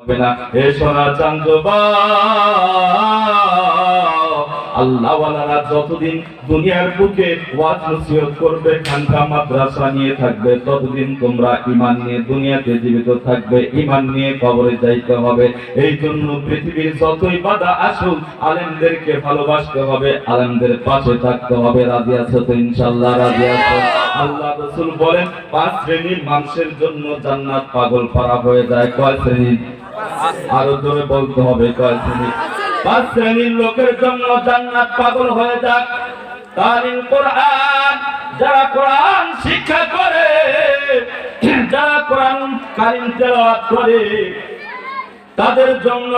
হবে না। এ সোনা চাঁদ আল্লাহ ওয়ালারা যতদিন দুনিয়ার বুকে ওয়াজ নসিহত করবে, খানকা মাদ্রাসা নিয়ে থাকবে, ততদিন তোমরা ঈমান নিয়ে দুনিয়াতে জীবিত থাকবে, ঈমান নিয়ে কবরে যাইতে হবে। এই জন্য পৃথিবীর যতই বাধা আসুক, আলেমদেরকে ভালোবাসতে হবে, আলেমদের পাশে থাকতে হবে। রাজি আছো তো? ইনশাআল্লাহ রাজি আছো? আল্লাহ রাসূল বলেন 5 শ্রেণীর মানুষের জন্য জান্নাত পাগল পারা হয়ে যায়। কয় শ্রেণী? আরো জোরে বলতে হবে, কয় শ্রেণী? 5 শ্রেণীর লোকের জন্য জান্নাত পাগল হয়ে যায়। তালিম কোরআন, যারা কোরআন শিক্ষা করে, যারা কোরআন কারীম তেলাওয়াত করে, তাদের জন্য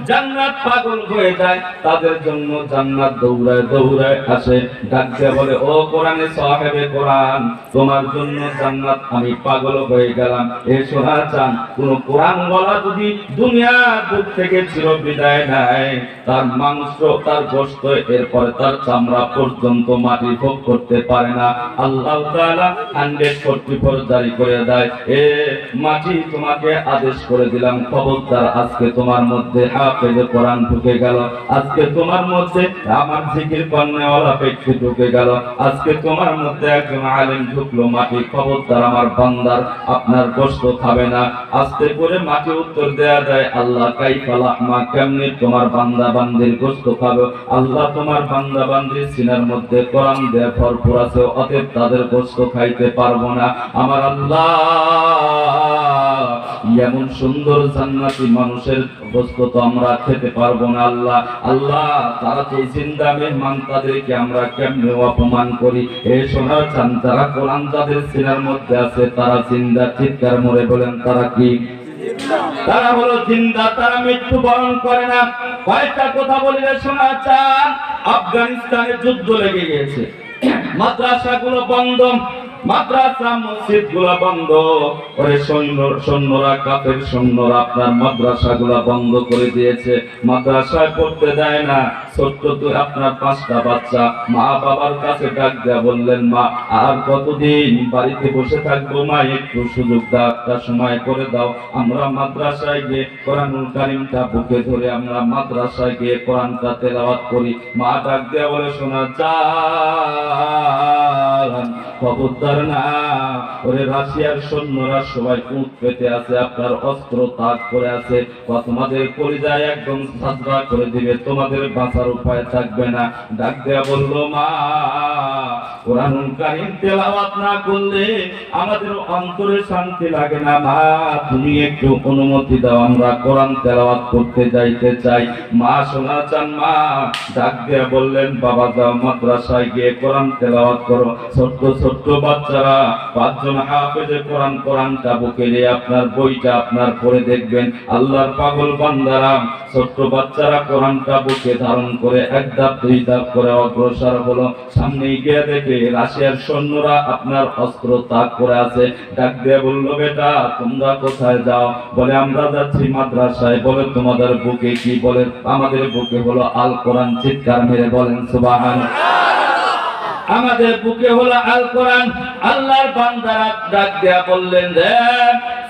জান্নাত পাগল হয়ে যায়, তাদের জন্য জান্নাত দৌড়ায় দৌড়ায় আসে, ডাক দিয়ে বলে, ও কোরআনের সাহেবে কোরআন, তোমার জন্য জান্নাত আমি পাগল হয়ে গেলাম। এ শোনা চান, কোন কোরআন ওয়ালা যদি দুনিয়ার বুক থেকে চির বিদায় নেয়, তার মাংস, তার গোশত, এরপরে তার চামড়া পর্যন্ত মাটি ভোগ করতে পারে না। আল্লাহ তাআলা 144 জারি করে দেয়, এ মাটি তোমাকে আদেশ করে দিলাম, খবরদার আজকে তোমার মধ্যে হাফেজে কোরআন ঢুকে গেল, আজকে তোমার মধ্যে আমার জিকির করনেওয়ালা ব্যক্তি ঢুকে গেল, আজকে তোমার মধ্যে একজন আলেম ঢুকলো, মাটি খবরদার আমার বান্দার আপনার গোশত খাবে না। আস্তে করে মাটি উত্তর দেয়া যায়, আল্লাহ কাইফা লাহমা, কেমনে তোমার বান্দা বান্দির গোশত খাবে? আল্লাহ তোমার বান্দা বান্দির সিনার মধ্যে কোরআন দিয়ে ভরপুর আছে, অতএব তাদের গোশত খাইতে পারবো না। আমার আল্লাহ এমন সুন্দর জান্নাতি মানুষের গোশত তো আমরা খেতে পারবো না। আল্লাহ আল্লাহ তারা তো জিন্দা মেহমান, তাদেরকে আমরা কেমনে অপমান করি? এ সোনার চান, যারা কোরআন যাদের সিনার মধ্যে আছে, তারা জিন্দা। চিৎকার মরে বলেন, তারা কি? তারা হলো জিন্দা, তারা মৃত্যু বরণ করে না। কয়েকটা কথা বলিলে শোনা চান, আফগানিস্তানে যুদ্ধ লেগে গেছে, মাদ্রাসাগুলো বন্ধ, মাদ্রাসা মসজিদ গুলা বন্ধ করে, সৈন্যরা, কাফের সৈন্যরা আপনার মাদ্রাসাগুলা বন্ধ করে দিয়েছে, মাদ্রাসায় পড়তে দেয় না। ছোট্ট তো আপনার 5টা বাচ্চা মা বাবার কাছে ডাক দেয়া বললেন, মা আর কতদিন বাড়িতে বসে থাকবো, মা একটু সুযোগ দাও, একটা সময় করে দাও, আমরা মাদ্রাসায় গিয়ে কোরআনুল কারীমটা বুকে ধরে আমরা মাদ্রাসায় গিয়ে কোরআনটা তেলাওয়াত করি। মা ডাক দেয়া বলে, শোনা চান, খবরদার না, ওরে রাশিয়ার সৈন্যরা সবাই উঠ পেতে আছে, আপনার অস্ত্র তাক করে আছে, তোমাদের কলিজায় একদম সাজরা করে দিবে, তোমাদের বাঁচার উপায় থাকবে না। ডাক দেয়া বলল, মা কোরআনুল কারীম তেলাওয়াত না করলে আমাদের অন্তরে শান্তি লাগে না, মা তুমি একটু অনুমতি দাও, আমরা কোরআন তেলাওয়াত করতে যাইতে চাই। মা শোনা চান, মা ডাক দেয়া বললেন, বাবা যাও মাদ্রাসায় গিয়ে কোরআন তেলাওয়াত করো। ছোট্ট ছোট্ট বাচ্চারা 5 জন হাফেজে কোরআন, কোরআনটা বুকে নিয়ে আপনার বইটা আপনার পড়ে দেখবেন। আল্লাহর পাগল বান্দারা, ছোট্ট বাচ্চারা কোরআনটা বুকে ধারণ করে 1 ধাপ 2 ধাপ করে অগ্রসর হলো, সামনে গিয়ে দেখে রাশিয়ার সৈন্যরা আপনার অস্ত্র তাক করে আছে। ডাক দিয়ে বলল, বেটা তোমরা কোথায় যাও? বলে, আমরা যাচ্ছি মাদ্রাসায়। বলে, তোমাদের বুকে কি? বলে, আমাদের বুকে হলো আল কোরআন। চিৎকার মেরে বলেন সুবহানাল্লাহ। আমাদের বুকে হলো আল কোরআন। আল্লাহর বান্দারা ডাক দেয়া বললেন, রে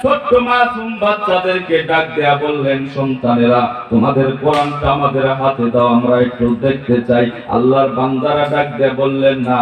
ছোট্ট মাসুম বাচ্চাদেরকে ডাক দেয়া বললেন, সন্তানেরা তোমাদের কোরআনটা আমাদের হাতে দাও, আমরা একটু দেখতে চাই। আল্লাহর বান্দারা ডাক দেয়া বললেন, না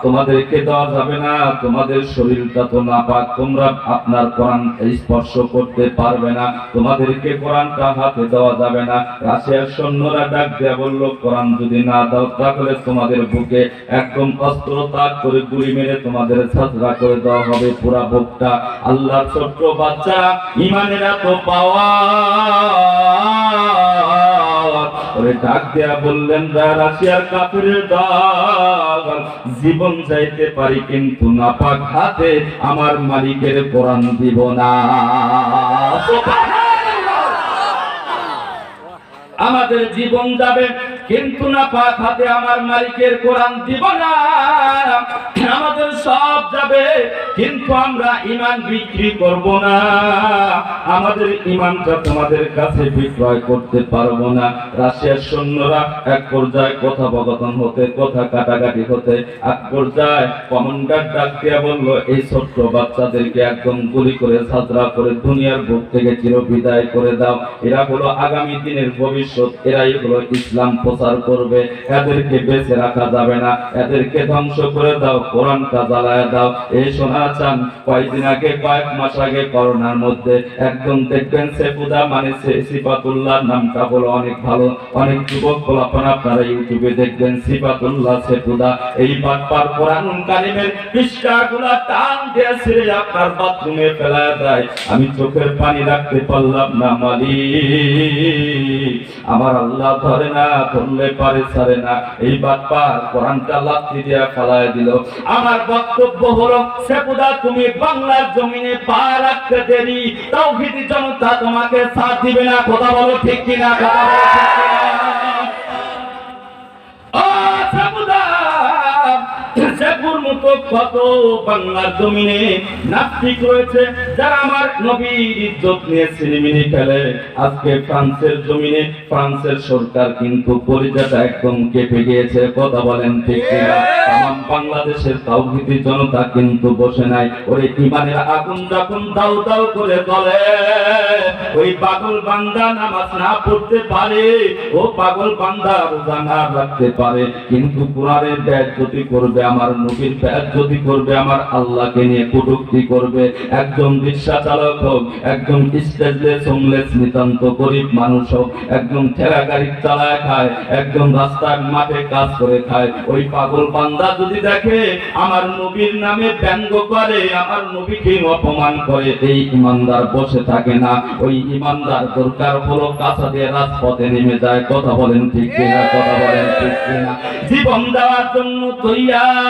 তোমাদেরকে দেওয়া যাবে না, তোমাদের শরীরটা তো নাপাক, তোমরা আপনার কোরআন স্পর্শ করতে পারবে না, তোমাদেরকে কোরআনটা হাতে দেওয়া যাবে না। রাশিয়ার সৈন্যরা ডাক দেয়া বলল, কোরআন যদি না দাও তাহলে তোমাদের বুকে একদম অস্ত্র তাক করে গুলি মেরে তোমাদের ছাতরা করে দেওয়া হবে পুরা বুকটা। আল্লাহর ছোট্ট বাচ্চা ইমানের এত পাওয়া ওরে ডাক দেয়া বললেন, রাশিয়ার কাফিরের দল, জীবন চাইতে পারি কিন্তু নাপাক হাতে আমার মালিকের কোরআন দিব না। আমাদের জীবন যাবে কিন্তু না পাক হাতে আমার মালিকের কোরআন দিব না। আমাদের সব যাবে কিন্তু আমরা ঈমান বিক্রি করব না। আমাদের ঈমানটা তোমাদের কাছে বিক্রয় করতে পারবো না। রাশিয়ার সৈন্যরা এক পর্যায়ে কথোপকথন হতে, কথা কাটাকাটি হতে এক পর্যায়ে কমান্ডার ডাক দিয়া বলল, এই ছোট্ট বাচ্চাদেরকে একদম গুলি করে ছাত্রা করে দুনিয়ার বুক থেকে চির বিদায় করে দাও। এরা হলো আগামী দিনের ভবিষ্যৎ, এরাই হলো ইসলাম প্রচার করবে। এদেরকে বেঁচে রাখা যাবে না, এদেরকে ধ্বংস করে দাও, কোরআনটা জ্বালায় দাও। এই শোনা চান কয়েকদিন আগে, কয়েক মাস আগে করোনার মধ্যে একদম দেখবেন সেফুদা মানে সিফাতুল্লাহ নামটা বলো অনেক ভালো, অনেক যুবক পোলাপান আপনারা ইউটিউবে দেখবেন সিফাতুল্লাহ সেফুদা এই বাটপার কোরআনুল কারীমের পৃষ্ঠাগুলা টান দিয়ে ছিঁড়ে আপনার বাথরুমে ফেলায় দেয়। আমি চোখের পানি রাখতে পারলাম না মালিক, আমার আল্লাহ ধরে না, ধরলে পারে ছাড়ে না। এই বাটপার কোরআনটা লাথি দিয়ে ফেলায় দিল। আমার বক্তব্য হলো সেফুদা তুমি বাংলার জমিনে পা রাখতে দেরি, তাওহীদি জনতা তোমাকে সাথ দিবে না। কথা বলো ঠিক কিনা, কথা বলো ঠিক কিনা। ও সেফুদা, সেফুর মতো কত বাংলার জমিনে নাস্তিক রয়েছে যারা আমার নবীর ইজ্জত নিয়ে ছিনিমিনি খেলে। আজকে ফ্রান্সের জমিনে ফ্রান্সের সরকার কিন্তু পরিজাটা একদম কেঁপে গিয়েছে। কথা বলেন ঠিক কিনা। তামাম বাংলাদেশের তাওহীদি জনতা কিন্তু বসে নাই। ওই ঈমানের আগুন যখন দাউ দাউ করে জ্বলে, ওই পাগল বান্দা নামাজ না পড়তে পারে, ও পাগল বান্দা রোজা না রাখতে পারে, কিন্তু কোরআনের বেয়াদবি করবে, আমার নবীর বেয়াদবি করবে, আমার আল্লাহকে নিয়ে কটূক্তি করবে। একজন রিকশা চালক হোক, একজন স্টেজলেস হোমলেস নিতান্ত গরিব মানুষ হোক, একজন ঠেলা গাড়ি চালায় খায়, একজন রাস্তার মাঠে কাজ করে খায়, ওই পাগল বান্দা যদি দেখে আমার নবীর নামে ব্যঙ্গ করে, আমার নবীকে অপমান করে, এই ইমানদার বসে থাকে না। ওই ইমানদার দরকার হলো কাঁচা দিয়ে রাজপথে নেমে যায়। কথা বলেন ঠিক কিনা, কথা বলেন ঠিক কিনা। জীবন দেওয়ার জন্য তৈয়ার,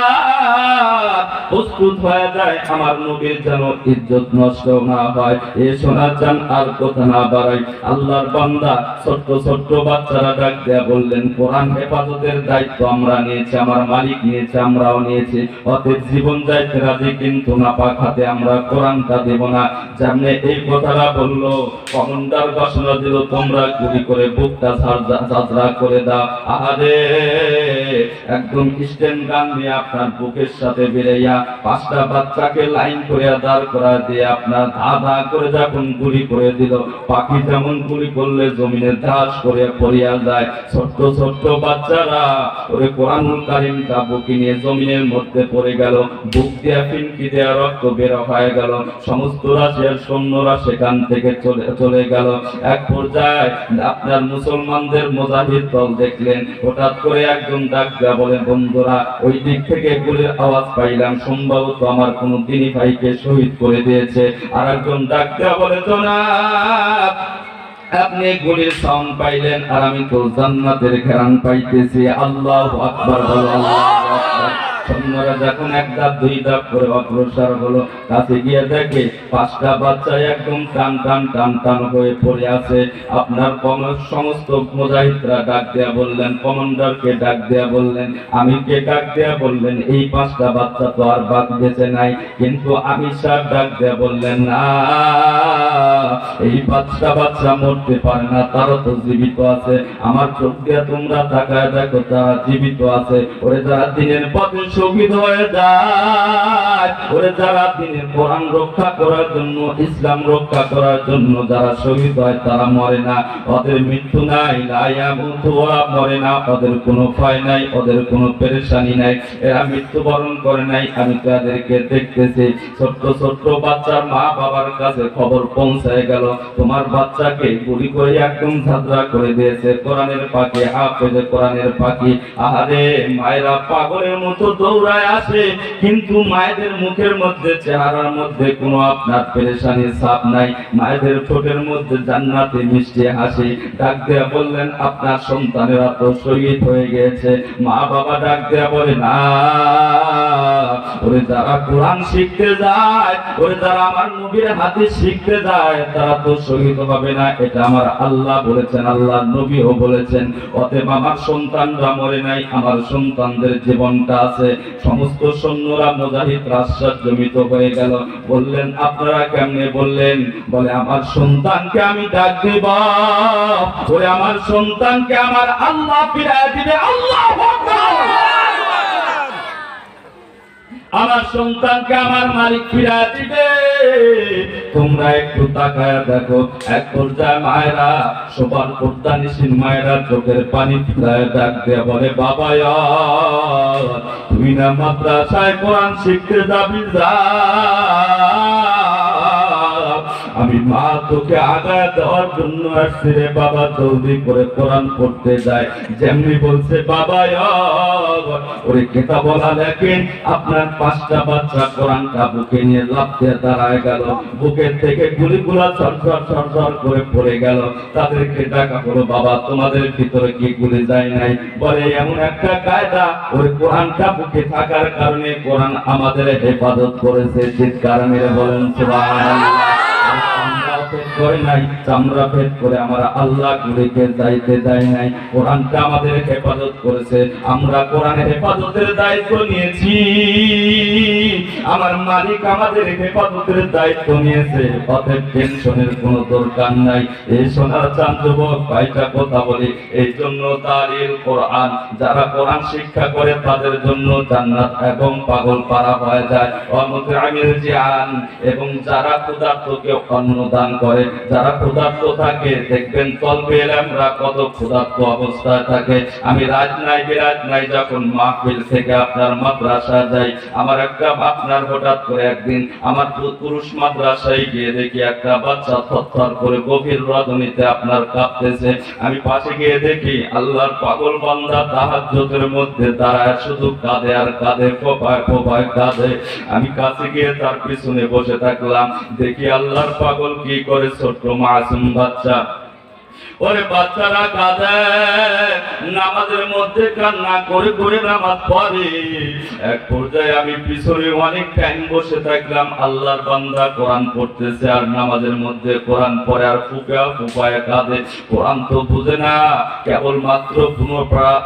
প্রস্তুত হয়ে যায়, আমার নবীর যেন ইজ্জত নষ্ট না হয়। এ শোনা চান আর কথা না বাড়াই। আল্লাহর বান্দা ছোট্ট ছোট্ট বাচ্চারা ডাক দেয়া বললেন, কোরআন হেফাজতের দায়িত্ব আমরা নিয়েছি, আমার মালিক নিয়েছে, আমরাও নিয়েছি। অতএব জীবন যাইতে রাজি, কিন্তু নাপাক হাতে আমরা কোরআনটা দেব না। যেমনে এই কথাটা বললো, কমান্ডার ঘোষণা দিল, তোমরা গুলি করে বুকটা ঝাঁঝরা করে দাও। আহারে, একদম স্ট্যান্ড গান নিয়ে আপনার বুকের সাথে বেরিয়া 5টা বাচ্চাকে লাইন করে দাঁড় করা দিয়ে আপনার ধা ধা করে যখন গুলি করে দিল, পাখি যেমন গুলি করলে জমিনে ধাস করে পড়িয়া যায়, ছোট্ট ছোট্ট বাচ্চারা ওরে কোরআনুল কারীমটা বুকে নিয়ে জমিনের মধ্যে পড়ে গেল, বুক দিয়া ফিনকি দেয়া রক্ত বের হয়ে গেল। সমস্ত রাশিয়ার সৈন্যরা সেখান থেকে চলে গেল। এক পর্যায়ে আপনার মুসলমানদের মুজাহিদ দল দেখলেন, হঠাৎ করে একজন ডাক দেয়া বলে, বন্ধুরা ওই দিক থেকে গুলির আওয়াজ পাইলাম, সম্ভবত আমার কোন দিনী ভাইকে শহীদ করে দিয়েছে। আর একজন ডাক দেয়া বলে, জনাব আপনি গুলির সাউন্ড পাইলেন, আর আমি তো জান্নাতের ঘ্রাণ পাইতেছি। আল্লাহু আকবার, আল্লাহু আকবার। সৈন্যরা যখন এক ধাপ দুই ধাপ করে অগ্রসর হলো, কাছে গিয়ে দেখে 5টা বাচ্চা একদম টান টান টান টান হয়ে পড়ে আছে। আপনার সমস্ত মুজাহিদরা ডাক দেয়া বললেন, কমান্ডারকে ডাক দেয়া বললেন, আমিরকে ডাক দেয়া বললেন, এই 5টা বাচ্চা তো আর বাদ বেঁচে নাই। কিন্তু আমির সাহেব ডাক দেয়া বললেন, না, এই 5টা বাচ্চা মরতে পারে না, তারা তো জীবিত আছে। আমার চোখ দিয়ে তোমরা তাকায় দেখো, তারা জীবিত আছে। ওরে যারা দিনের পথে শহীদ হয়ে যায়, ওরে যারা দিনের কোরআন রক্ষা করার জন্য, ইসলাম রক্ষা করার জন্য যারা শহীদ হয়, তারা মরে না, ওদের মৃত্যু নাই, ওরা মরে না, ওদের কোনো ভয় নাই, ওদের কোনো পেরেশানি নাই, এরা মৃত্যুবরণ করে নাই। আমি তাদেরকে দেখতেছি। ছোট্ট ছোট্ট বাচ্চার মা বাবার কাছে খবর পৌঁছায় গেল, তোমার বাচ্চাকে গুলি করে একদম ঝাঁঝরা করে দিয়েছে কোরআনের পাখি, হাফেজে কোরআনের পাখি। আহারে, মায়েরা পাগলের মতো দৌড়ায় আসে, কিন্তু মায়েদের মুখের মধ্যে, চেহারার মধ্যে কোনো আপনার পেরেশানি ছাপ নাই। মায়েদের ঠোঁটের মধ্যে জান্নাতি মিষ্টি হাসি। ডাক দেয়া বললেন, আপনার সন্তানেরা তো শহীদ হয়ে গেছে। মা বাবা ডাক দেয়া বলে, না, ওরে যারা কোরআন শিখতে যায়, ওরে যারা আমার নবীর হাদিস শিখতে যায়, তারা তো শহীদ হবে না। এটা আমার আল্লাহ বলেছেন, আল্লাহর নবীও বলেছেন। অতএব আমার সন্তানরা মরে নাই, আমার সন্তানদের জীবনটা আছে। সমস্ত সৈন্যরা মুজাহিদ আশ্চর্যজনিত হয়ে গেল। বললেন, আপনারা কেমনে বললেন? বলে, আমার সন্তানকে আমি ডাক দিব, ওরে আমার সন্তানকে আমার আল্লাহ ফিরায় দিবে। আল্লাহু আকবার। আমার সন্তানকে আমার মালিক ফিরায় দিবে। তোমরা একটু তাকায় দেখো, এক পর্যায়ে মায়েরা, সবার পর্দানিসীন মায়েরা চোখের পানি ফেলায় ডাক দেয়া বলে, বাবা তুই না মাদ্রাসায় কোরআন শিখতে যাবি, যা, আমি মা তোকে আগায় দেওয়ার জন্য আসছি রে বাবা, জলদি করে কোরআন পড়তে যায়। যেমনি বলছে বাবা, ওরে কেতা বলা দেখেন, আপনার 5টা বাচ্চা কোরআনটা বুকে নিয়ে লাফ দিয়ে দাঁড়ায় গেল। বুকের থেকে গুলিগুলা ঝরঝর ঝরঝর করে পড়ে গেল। তাদেরকে ডাকা হলো, বাবা তোমাদের ভিতরে কি গুলি যায় নাই? বলে, এমন একটা কায়দা, ওই কোরআনটা বুকে থাকার কারণে কোরআন আমাদের হেফাজত করেছে। চিৎকার মেরে বলেন সুবহানাল্লাহ। করে নাই, চামড়া ভেদ করে আমার আল্লাহ গুলিকে যাইতে দেয় নাই। কোরআনটা আমাদের হেফাজত করেছে। আমরা কোরআনের হেফাজতের দায়িত্ব নিয়েছি, আমার মালিক আমাদের হেফাজতের দায়িত্ব নিয়েছে। অতএব টেনশনের কোনো দরকার নাই। এই সোনার চাঁদ যুবক কয়টা কথা বলি, এই জন্য তালিল কোরআন, যারা কোরআন শিক্ষা করে তাদের জন্য জান্নাত এবং পাগল পারা হয়ে যায়। অমুতআমিল জিয়ান, এবং যারা ক্ষুধার্তকে অন্ন দান করে, যারা ক্ষুধার্ত থাকে, দেখবেন তলবে আমরা কত ক্ষুধার্ত অবস্থায় থাকে। আমি রাত নাই বিরাত নাই যখন মাহফিল থেকে আপনার মাদ্রাসা যাই, আমার একটা আপনার হঠাৎ করে একদিন আমার পুরুষ মাদ্রাসায় গিয়ে দেখি একটা বাচ্চা থরথর করে গভীর রজনীতে আপনার কাঁপতেছে। আমি পাশে গিয়ে দেখি আল্লাহর পাগল বান্দা তাহাজ্জুদের মধ্যে দাঁড়ায় শুধু কাঁদে আর কাঁদে, কোপায় কোপায় কাঁদে। আমি কাছে গিয়ে তার পিছনে বসে থাকলাম। দেখি আল্লাহর পাগল কি করে, ছোট্ট মাসুম বাচ্চা, ওরে বাচ্চারা কাঁদে, নামাজের মধ্যে কান্না করে করে নামাজ পড়ে। এক পর্যায়ে আমি পিছনে অনেক টাইম বসে থাকলাম। আল্লাহর বান্দা কোরআন পড়তেছে আর নামাজের মধ্যে কোরআন পড়ে আর ফুপা ফুপায় কাঁদে। কোরআন তো বুঝে না, কেবল মাত্র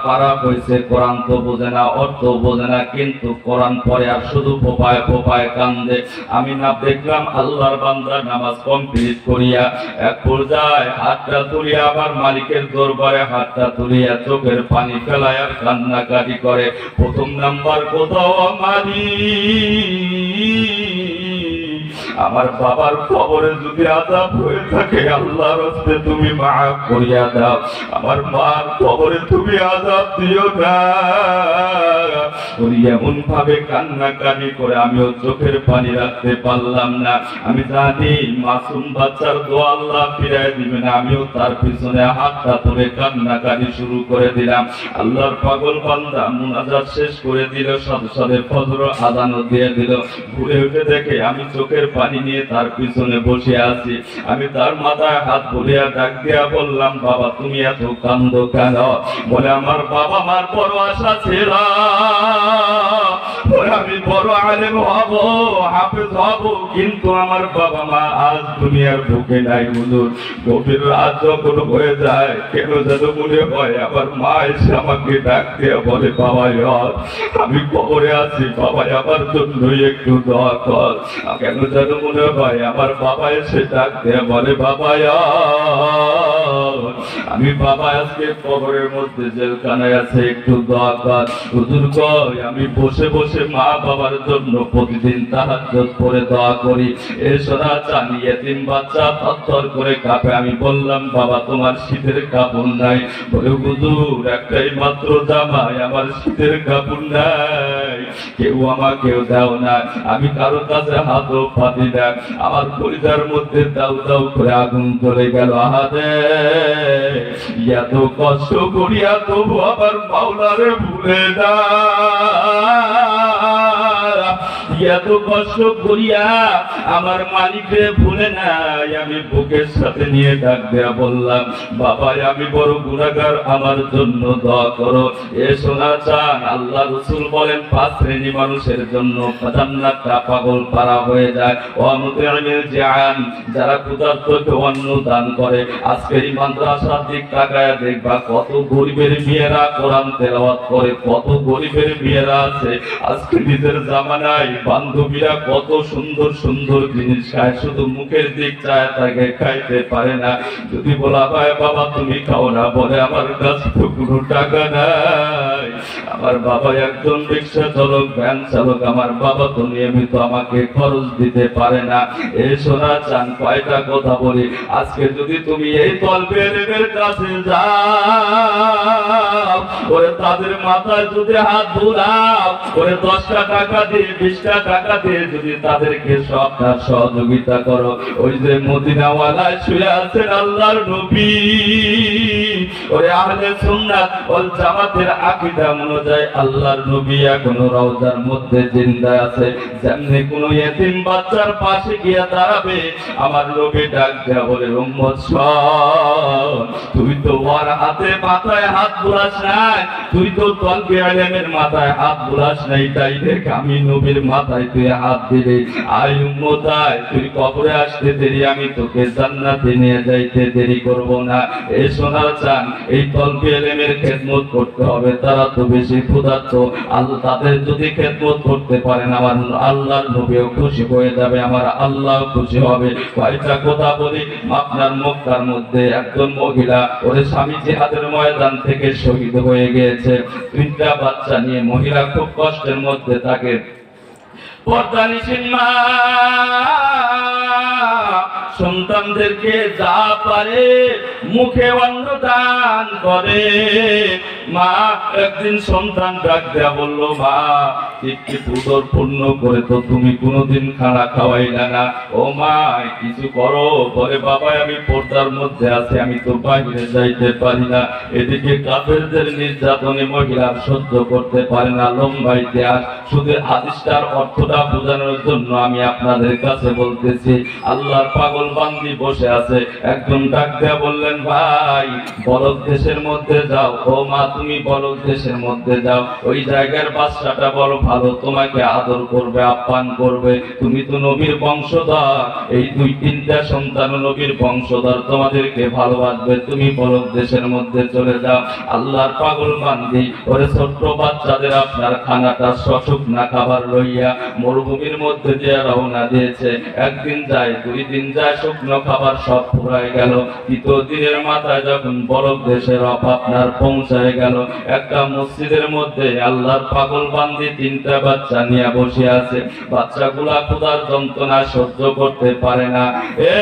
পারা হয়েছে, কোরআন তো বুঝে না, অর্থ বোঝে না, কিন্তু কোরআন পড়ে আর শুধু ফোপায় ফোপায় কান্দে। আমি না দেখলাম আল্লাহর বান্দা নামাজ কমপ্লিট করিয়া এক পর্যায়ে হাতটা তুলিয়া আবার মালিকের দরবারে হাতটা তুলিয়া চোখের পানি ফেলায় আর কান্নাকাটি করে। প্রথম নাম্বার, কোথাও আমার বাবার কবরে যদি আযাব হয়ে থাকে, আল্লাহর হস্তে তুমি মাফ করিয়া দাও। আমার মার কবরে তুমি আযাব দিও না। এমন ভাবে কান্নাকাটি করে আমিও চোখের পানি রাখতে পারলাম না। আমি জানি মাসুম বাচ্চার দোয়া আল্লাহ ফিরায় দিবে না। আমিও তার পিছনে হাতটা ধরে কান্নাকাটি শুরু করে দিলাম। আল্লাহর পাগল বান্দা মুনাজাত শেষ করে দিল, সাথে সাথে ফজর আযানও দিয়ে দিল। ঘুরে উঠে দেখে আমি চোখের পানি নিয়ে তার পিছনে বসে আছি। আমি তার মাথায় হাত বুলিয়া ডাক দিয়া বললাম, বাবা তুমি এত কান্দো কেন? বলে, আমার বাবা মার বড় আশা ছিল, আমি বড় আলেম হব, হাফেজ হব, কিন্তু আমার বাবা মা আজ দুনিয়ার বুকে নাই। হুজুর, গভীর রাত যখন হয়ে যায়, কেন যেন মনে হয় আমার মা এসে আমাকে ডাক দিয়ে বলে, বাবা আমি কবরে আছি, বাবা আমার জন্য একটু দোয়া কর। কেন যেন মনে হয় আমার বাবা এসে ডাক দিয়ে বলে, বাবা আমি বাবা আজকে কবরের মধ্যে জেলখানায় আছে, একটু দোয়া কর। হুজুর কয়, আমি বসে বসে মা বাবার জন্য প্রতিদিন তাহাজ্জুদ পড়ে দোয়া করি। এই সোনা চাঁদি এতিম বাচ্চা থরথর করে কাঁপে। আমি বললাম, বাবা তোমার শীতের কাপড় নাই? বলে, হুজুর একটাই মাত্র জামাই, আমার শীতের কাপড় নাই, কেউ আমাকেও দাও না, আমি কারো কাছে হাতও পাতি না। আমার পরিজার মধ্যে দাউ দাউ করে আগুন চলে গেল। আহাদে এত কষ্ট করিয়া তবু আবার মাওলারে ভুলে না, এত কষ্ট করিয়া আমার মালিককে ভুলে নাই। আমি বুকের সাথে নিয়ে ডাক দেয়া বললাম, বাবা আমি বড় গুনাহগার, আমার জন্য দোয়া করো। এ শোনা চান আল্লাহ রাসূল বলেন 5 শ্রেণী মানুষের জন্য জান্নাতটা পাগল পারা হয়ে যায়। ওয়ামুতিউল জাআন, যারা ক্ষুধার্তকে অন্ন দান করে। আজকের এই মাদ্রাসার দিক তাকায়া দেখবা কত গরিবের মেয়েরা কোরআন তেলাওয়াত করে, কত গরিবের মেয়েরা আছে। আজকে নিজের জামানায় বান্ধবীরা কত সুন্দর সুন্দর জিনিস খায়, শুধু মুখের দিক চায় তাকে খাইতে পারে না। যদি বলা হয় বাবা তুমি খাও না, বলে আমার কাছে তো কোনো টাকা নাই। আমার বাবা একজন রিক্সা চালক, ভ্যান চালক, আমার বাবা তো নিয়মিত আমাকে খরচ দিতে পারে না। এই শোনা চান কয়টা কথা বলি, আজকে যদি তুমি এই তলবের কাছে যাও, ওরে তাদের মাথায় যদি হাত বুলাও, ওরে 10টা টাকা দিয়ে 20টা টাকা দিয়ে যদি তাদেরকে সবটা সহযোগিতা করো। ওই যে মদিনাওয়ালায় শুয়ে আছেন আল্লাহর নবী, ওরে আহলে সুন্নাত ওয়াল জামাতের আকীদা অনুযায়ী আল্লাহর নবী এখনো রওজার মধ্যে জিন্দা আছে। যেমনি কোন ইতিম বাচ্চার পাশে গিয়া দাঁড়াবে, আমার নবী ডাক দেয়া বলে উম্মত শোন, তুই তো ওর হাতে মাথায় হাত বুলাস নাই, তুই তো তলবে আলেমের মাথায় হাত বুলাস নাই, তাই দেখ আমি নবীর মাথায় তুই হাত দিলি। আয় উম্মত আয়, তুই কবরে আসতে দেরি, আমি তোকে জান্নাতে নিয়ে যাইতে দেরি করব না। এই শোনা চান এই তলবে আলেমের খেদমত করতে হবে, তারা তো বেশি ক্ষুধার্ত। আল্লাহ তাদের যদি খেদমত করতে পারেন, আমার আল্লাহর নবীও খুশি হয়ে যাবে, আমার আল্লাহ খুশি হবে। কয়টা কথা বলি, আপনার মক্কার মধ্যে একজন মহিলা, ওর স্বামী জিহাদের ময়দান থেকে শহীদ হয়ে গিয়েছে। 3টা বাচ্চা নিয়ে মহিলা খুব কষ্টের মধ্যে থাকে। পর্দানিসীন মা সন্তানদেরকে যা পারে মুখে অন্ন দান করে। মা একদিন সন্তান ডাক দেয়া বলল, মা একটি পুদর পূর্ণ করে তো তুমি কোনোদিন খানা খাওয়াইলা না, ও মা কিছু করো। বলে বাবা আমি পর্দার মধ্যে আছি, আমি তো বাইরে যাইতে পারি না। এদিকে কাফেরদের নির্যাতনে মহিলা সহ্য করতে পারে না, লম্বাইতে আস। শুধু হাদিসটার অর্থটা বোঝানোর জন্য আমি আপনাদের কাছে বলতেছি। আল্লাহর পাগল বান্দি বসে আছে, একজন ডাক দেয়া বললেন, ভাই বলদ দেশের মধ্যে যাও। ও মা তুমি বলদ দেশের মধ্যে যাও, ওই জায়গার বাচ্চাটা বড় ভালো, তোমাকে আদর করবে, আপ্যায়ন করবে। তুমি তো নবীর বংশধর, এই 2-3টা সন্তান নবীর বংশধর, তোমাদেরকে ভালোবাসবে। তুমি বলদ দেশের মধ্যে চলে যাও। আল্লাহর পাগল বান্দি ওরে ছোট্ট বাচ্চাদের আপনার খানাটা শুকনা খাবার লইয়া মরুভূমির মধ্যে দিয়ে রওনা দিয়েছে। একদিন যায়, 2 দিন যায়, শুকনো খাবার সব ফুরায় গেল। 3য় দিনের মাথায় যখন বরফ দেশের আপনার পৌঁছায় গেল, একটা মসজিদের মধ্যে আল্লাহর পাগল বান্দি 3টা বাচ্চা নিয়ে বসে আছে। বাচ্চাগুলা ক্ষুধার যন্ত্রণা সহ্য করতে পারে না। এ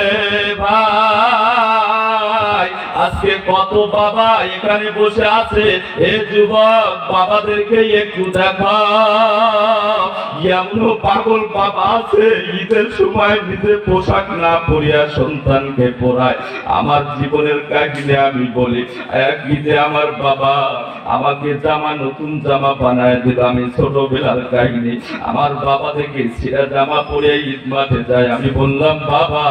ভাই আজকে কত বাবা এখানে বসে আছে, এ যুবক বাবাদেরকে একটু দেখা। এমন পাগল বাবা আছে ঈদের সময় নিজে পোশাক না পরিয়া সন্তানকে পরায়। আমার জীবনের কাহিনী আমি বলি, এক ঈদে আমার বাবা আমাকে জামা, নতুন জামা বানায় দিল। আমি ছোটবেলার কাহিনী, আমার বাবা থেকে ছিঁড়া জামা পরে ঈদ মাঠে যায়। আমি বললাম, বাবা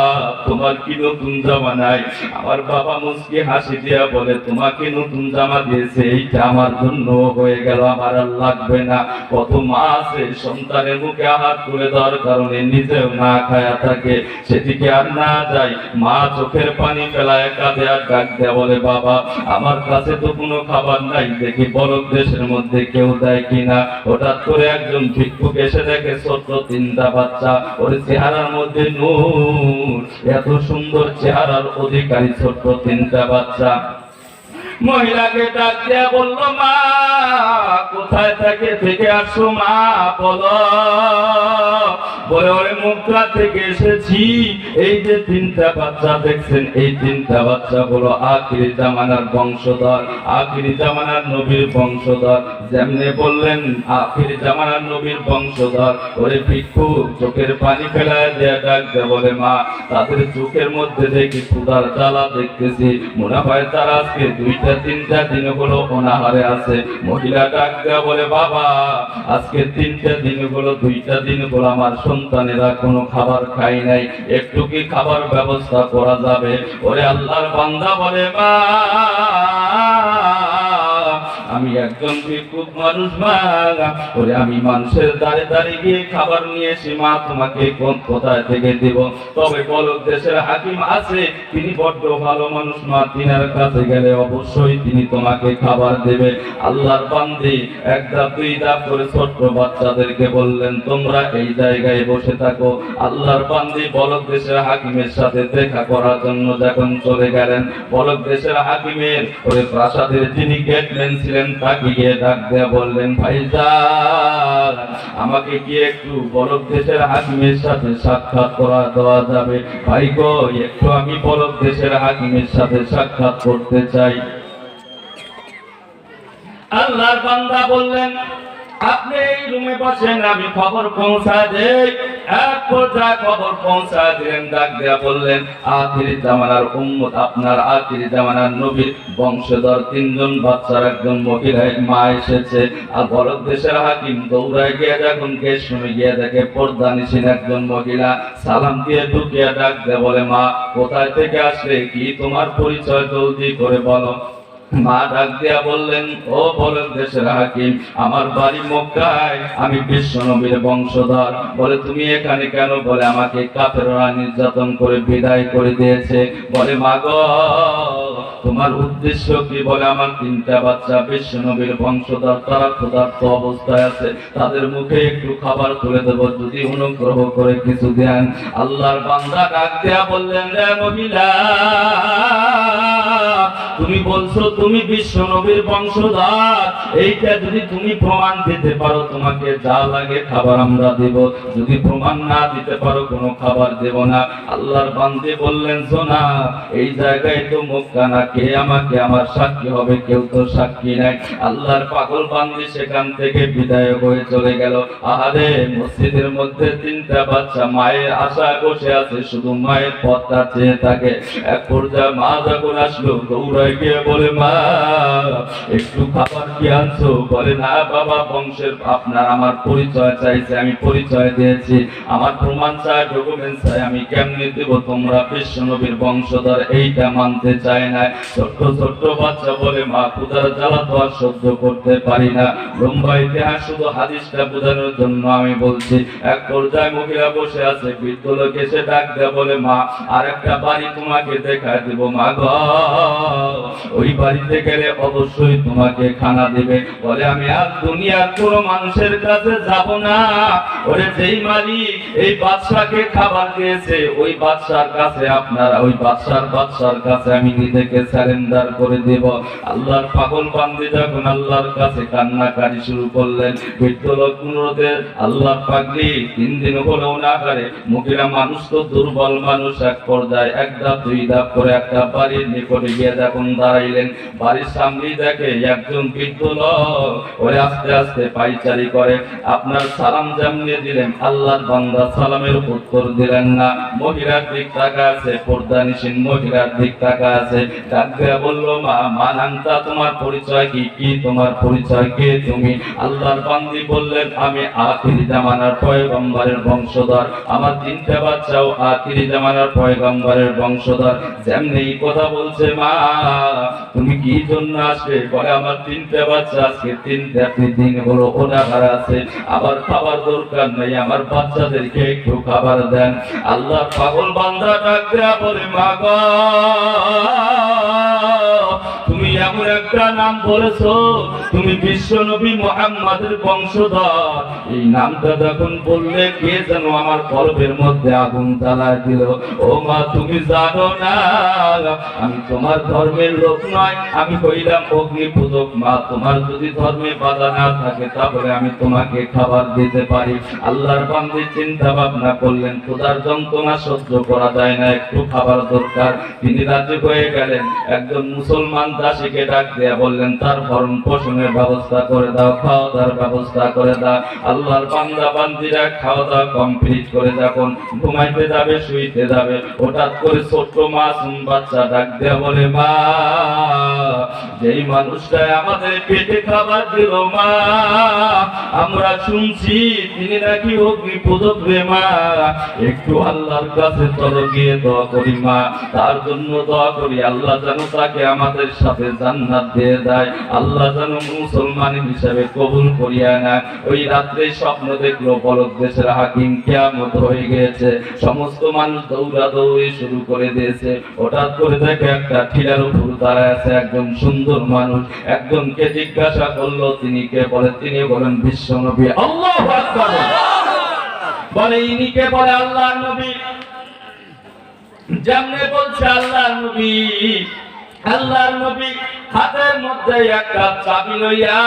তোমার কি নতুন জামা নাই? আমার বাবা মুস্কি হাসি দিয়া বলে, তোমাকে নতুন জামা দিয়েছে, এইটা আমার জন্য হয়ে গেল, আমার আর লাগবে না। কত মা আছে সন্তানের মুখে হাত তুলে দেওয়ার কারণে নিজেও না খায়া থাকে, সেদিকে আর না যায়। মা চোখের পানি ফেলায় কাঁদে আর ডাক দেয়া বলে, বাবা আমার কাছে তো কোনো খাবার নাই, দেখি বরফ দেশের মধ্যে কেউ দেয় কিনা। হঠাৎ করে একজন ভিক্ষুক এসে দেখে ছোট্ট 3টা বাচ্চা, ওর চেহারার মধ্যে নূর, এত সুন্দর চেহারার অধিকারী ছোট্ট 3টা বাচ্চা। মহিলাকে ডাক দেয়া বলল, মা কোথায় থেকে আসো মা বলো। বলে ওরে মক্কা থেকে এসেছি। এই যে তিনটা বাচ্চা দেখছেন, এই তিনটা বাচ্চা হলো আখিরি জামানার বংশধর, আখিরি জামানার নবীর বংশধর। যেমনি বললেন আখিরি জামানার নবীর বংশধর, ওরে ভিক্ষু চোখের পানি ফেলায় দেয়া ডাক দেয়া বলে মা, তাদের চোখের মধ্যে দেখি ক্ষুধার জ্বালা দেখতেছি, মনে হয় তারা আজকে 2-3 দিন হলো অনাহারে আছে। মহিলা ডাক দেয়া বলে বাবা, আজকে 3 দিন হলো 2 দিন হলো আমার সন্তানেরা কোনো খাবার খায় নাই, একটু কি খাবার ব্যবস্থা করা যাবে? ওরে আল্লাহর বান্দা বলে মা, আমি একজন ভিক্ষুক মানুষ মা, ওরে আমি মানুষের দাঁড়ে দাঁড়িয়ে গিয়ে খাবার নিয়ে এসে মা তোমাকে কোন কোথায় থেকে দেব? তবে বলক দেশের হাকিম আছে, তিনি বড্ড ভালো মানুষ মা, তিনার কাছে গেলে অবশ্যই তিনি তোমাকে খাবার দেবে। আল্লাহর বান্দি 1 ধাপ 2 ধাপ করে ছোট্ট বাচ্চাদেরকে বললেন তোমরা এই জায়গায় বসে থাকো। আল্লাহর বান্দি বলক দেশের হাকিমের সাথে দেখা করার জন্য যখন চলে গেলেন, বলক দেশের হাকিমের ওই প্রাসাদের যিনি গেটম্যান ছিলেন তাকে গিয়ে ডাক দেয়া বললেন ভাইজান, আমাকে কি একটু বলক দেশের হাকিমের সাথে সাক্ষাৎ করা দেওয়া যাবে? ভাই গো, একটু আমি বলক দেশের হাকিমের সাথে সাক্ষাৎ করতে চাই। আল্লাহর বান্দা বললেন আপনি এই রুমে বসেন, আমি খবর পৌঁছায় দেই। এক পর্যায়ে খবর পৌঁছায় দিলেন, ডাক দেয়া বললেন আখিরি জামানার উম্মত, আপনার আখিরি জামানার নবীর বংশধর 3 জন বাচ্চার একজন মহিলার মা এসেছে। আর বলক দেশের হাকিম দৌড়ায় গিয়ে যখন গেট শুনে গিয়ে দেখে পর্দানিসীন একজন মহিলা, সালাম দিয়ে ঢুকিয়া ডাক দেয়া বলে মা, কোথায় থেকে আসলে, কি তোমার পরিচয় জলদি করে বলো। মা ডাক দিয়া বললেন ও বলক দেশের হাকিম, আমার বাড়ি মক্কায়, আমি বিশ্ব নবীর বংশধর। বলে তুমি এখানে কেন? বলে আমাকে কাফেররা নির্যাতন করে বিদায় করে দিয়েছে। বলে মা গো, তোমার উদ্দেশ্য কি? বলে আমার 3টা বাচ্চা বিশ্ব নবীর বংশধর, তারা ক্ষুধার্ত অবস্থায় আছে, তাদের মুখে একটু খাবার তুলে দেব, যদি অনুগ্রহ করে কিছু দেন। আল্লাহর বান্দা ডাক দেয়া বললেন রে মহিলা, তুমি বলছো তুমি বিশ্ব নবীর বংশধর, এইটা যদি তুমি প্রমাণ দিতে পারো তোমাকে যা লাগে খাবার আমরা দেব, যদি প্রমাণ না দিতে পারো কোনো খাবার দেব না। আল্লাহর বান্দে বললেন শোনা, এই জায়গায় তো মক্কা না, কে আমাকে আমার সাক্ষী হবে? কেউ তো সাক্ষী নাই। আল্লাহর পাগল বান্দে সেখান থেকে বিদায় হয়ে চলে গেল। আহারে, মসজিদের মধ্যে 3টা বাচ্চা মায়ের আশায় বসে আছে, শুধু মায়ের পথটা চেয়ে থাকে। এক পর্যায়ে মা যখন আসলো, দৌড়ায় গিয়ে বলে মা, একটু খাবার কি আনছো? বলে না বাবা, বংশের আপনার আমার পরিচয় চাইছে, আমি পরিচয় দিয়েছি, আমার প্রমাণ চাই, ডকুমেন্ট চাই, আমি কেমনে দেব? তোমরা বিশ্ব নবীর বংশধর, এইটা মানতে চায় না। ছোট্ট ছোট্ট বাচ্চা বলে মা, ক্ষুধার জ্বালা তো আর সহ্য করতে পারি না। লম্বা ইতিহাস, শুধু হাদিসটা বোঝানোর জন্য আমি বলছি। এক পর্যায়ে মহিলা বসে আছে, বৃদ্ধ লোক এসে ডাক দেয়া বলে মা, আরেকটা বাড়ি তোমাকে দেখা দিব মা গো, ওই বাড়িতে গেলে অবশ্যই তোমাকে খানা দিবে। বলে আমি আর দুনিয়ার কোনো মানুষের কাছে যাব না। ওরে যেই মালিক এই বাদশাকে খাবার দিয়েছে, ওই বাদশার কাছে আপনারা, ওই বাদশার কাছে আমি নিজেকে সারেন্ডার করে দেব। আল্লাহর পাগল বান্দি যখন আল্লাহর কাছে কান্নাকারি শুরু করলেন, বৃদ্ধ লোক অনুরোধে আল্লাহর পাগলি 3 দিন হলেও না করে, মহিলা মানুষ তো দুর্বল মানুষ, এক পর্যায়ে 1 ধাপ 2 ধাপ করে একটা বাড়ির নিকটে গিয়ে যখন দাঁড়াইলেন, বাড়ির সামনেই দেখে একজন বৃদ্ধ লোক ওরে আস্তে আস্তে পাইচারি করে। আপনার সালাম যেমনি দিলেন, আল্লাহর বান্দা সালামের উত্তর দিলেন না। মহিলার দিক তাকা আছে, পর্দানিসীন মহিলার দিক তাকা আছে, ডাক দেয়া বলল মা, মানান্তা তোমার পরিচয় কি? কি তোমার পরিচয়, কে তুমি? আল্লাহর বান্দি বললেন আমি আখিরি জামানার পয়গম্বরের বংশধর, আমার 3টা বাচ্চাও আখিরি জামানার পয়গম্বরের বংশধর। যেমনি কথা বলছে মা, তুমি কি জন্য আসবে? বলে আমার 3টা বাচ্চা আজকে 3টা দিন হলো অনাহার আছে, আবার খাবার দরকার নেই, আমার বাচ্চাদেরকে একটু খাবার দেন। আল্লাহর পাগল বান্দা ডাক দেয়া বলে মা গো, তুমি এমন এক একটা নাম বলেছো, তুমি বিশ্বনবী মুহাম্মাদের বংশধর। এই নামটা যখন বললে কে যেন আমার কলবের মধ্যে আগুন জ্বালায় দিল। ও মা, তুমি জানো না আমি তোমার ধর্মের লোক নয়, আমি হইলাম অগ্নি পূজক। মা, তোমার যদি ধর্মে বাধা না থাকে তাহলে আমি তোমাকে খাবার দিতে পারি। আল্লাহর বান্দী চিন্তা ভাবনা করলেন, খোদার যন্ত্রণা সহ্য করা যায় না, একটু খাবার দরকার। তিনি রাজি হয়ে গেলেন। একজন মুসলমান দাসীকে ডাক দিয়ে বললেন, তার ভরণ পোষণের ব্যবস্থা করে দাও, খাওয়া দাওয়ার ব্যবস্থা করে দাও। আল্লাহর বান্দা বান্দিরা খাওয়া দাওয়া কমপ্লিট করে যখন ঘুমাইতে যাবে, শুইতে যাবে, হঠাৎ করে ছোট্ট মাসুম বাচ্চা ডাক দিয়ে বলে, মা, যেই মানুষটা আমাদের পেটে খাবার দিল মা, আমরা শুনছি তিনি নাকি অগ্নি পূজক রে মা, একটু আল্লাহর কাছে চলো গিয়ে দোয়া করি মা, তার জন্য দোয়া করি, আল্লাহ যেন তাকে আমাদের সাথে জান্নাত দিয়ে দেয়, আল্লাহ যেন মুসলমান হিসেবে কবুল করিয়া নেয়। ওই রাত্রে স্বপ্ন দেখলো বলক দেশের হাকিম, কিয়ামত হয়ে গিয়েছে, সমস্ত মানুষ দৌড়াদৌড়ি শুরু করে দিয়েছে। হঠাৎ করে দেখে একটা ঠিলার উপর দাঁড়ায় আছে একজন সুন্দর মানুষ। একজনকে জিজ্ঞাসা করলো তিনি কে, বলে তিনি বলেন বিশ্বনবী। আল্লাহু আকবার। বলে ইনি কে, বলে আল্লাহর নবী। যেমনে বলছে আল্লাহর নবী, আল্লাহর নবী হাতের মধ্যে একটা চাবি লইয়া